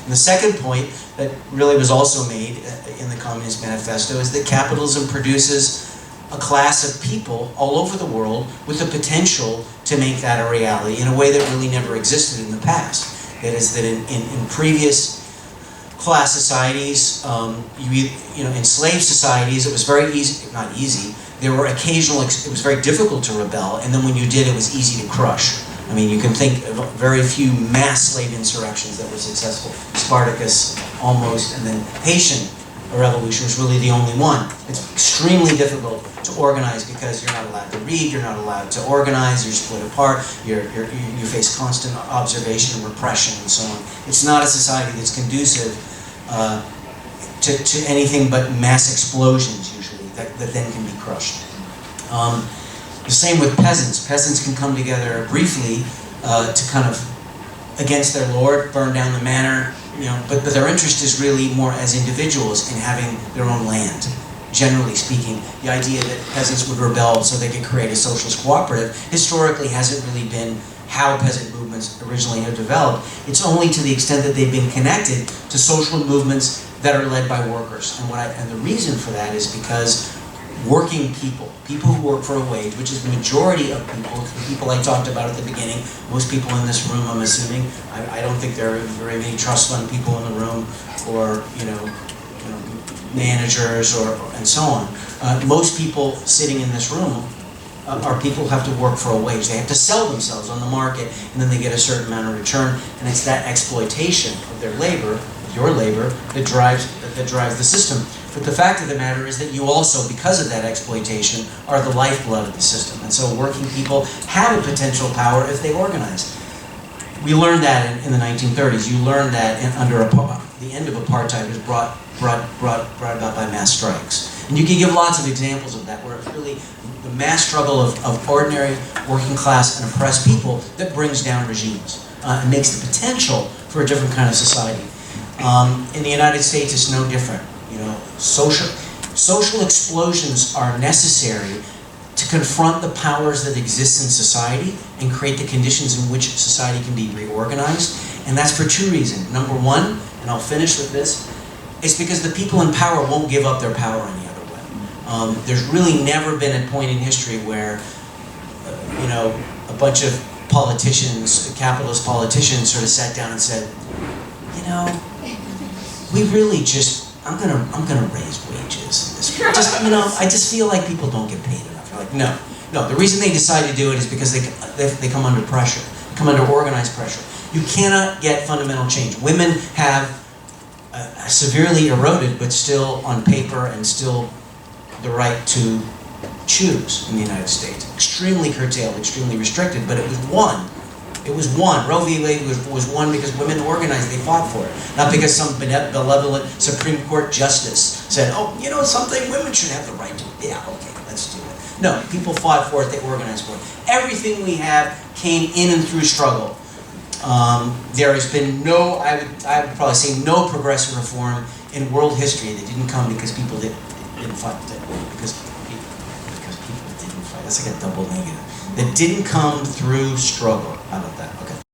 And the second point that really was also made in the Communist Manifesto is that capitalism produces a class of people all over the world with the potential to make that a reality in a way that really never existed in the past. That is, that in previous class societies, enslaved societies, it was very easy, not easy, there were occasional, it was very difficult to rebel, and then when you did, it was easy to crush. I mean, you can think of very few mass slave insurrections that were successful. Spartacus, almost, and then Haitian revolution was really the only one. It's extremely difficult to organize because you're not allowed to read, you're not allowed to organize, you're split apart, you face constant observation and repression and so on. It's not a society that's conducive to anything but mass explosions, usually, that then can be crushed. The same with peasants. Peasants can come together briefly to kind of, against their lord, burn down the manor, but their interest is really more as individuals in having their own land. Generally speaking, the idea that peasants would rebel so they could create a socialist cooperative historically hasn't really been how peasant movements originally have developed. It's only to the extent that they've been connected to social movements that are led by workers. And the reason for that is because working people who work for a wage, which is the majority of people, the people I talked about at the beginning, most people in this room, I'm assuming, I don't think there are very many trust fund people in the room, or managers, and so on. Most people sitting in this room are people who have to work for a wage. They have to sell themselves on the market, and then they get a certain amount of return, and it's that exploitation of their labor, of your labor, that drives the system. But the fact of the matter is that you also, because of that exploitation, are the lifeblood of the system. And so working people have a potential power if they organize. We learned that in the 1930s. You learned that under the end of apartheid was brought about by mass strikes. And you can give lots of examples of that, where it's really the mass struggle of ordinary working class and oppressed people that brings down regimes and makes the potential for a different kind of society. In the United States, it's no different. Social explosions are necessary to confront the powers that exist in society and create the conditions in which society can be reorganized. And that's for two reasons. Number one, and I'll finish with this, it's because the people in power won't give up their power any other way. There's really never been a point in history where, a bunch of politicians, capitalist politicians, sort of sat down and said, we really just, I'm gonna raise wages. I just feel like people don't get paid enough. You're like, no. The reason they decide to do it is because they come under pressure, come under organized pressure. You cannot get fundamental change. Women have severely eroded, but still on paper and still the right to choose in the United States. Extremely curtailed, extremely restricted, but it was won. It was won. Roe v. Wade was won because women organized, they fought for it. Not because some benevolent Supreme Court justice said, something, women should have the right to it. Yeah, okay, let's do it. No, people fought for it, they organized for it. Everything we have came in and through struggle. There has been I would probably say no progressive reform in world history that didn't come because people didn't fight. Because people didn't fight. That's like a double negative. That didn't come through struggle. How about that? Okay.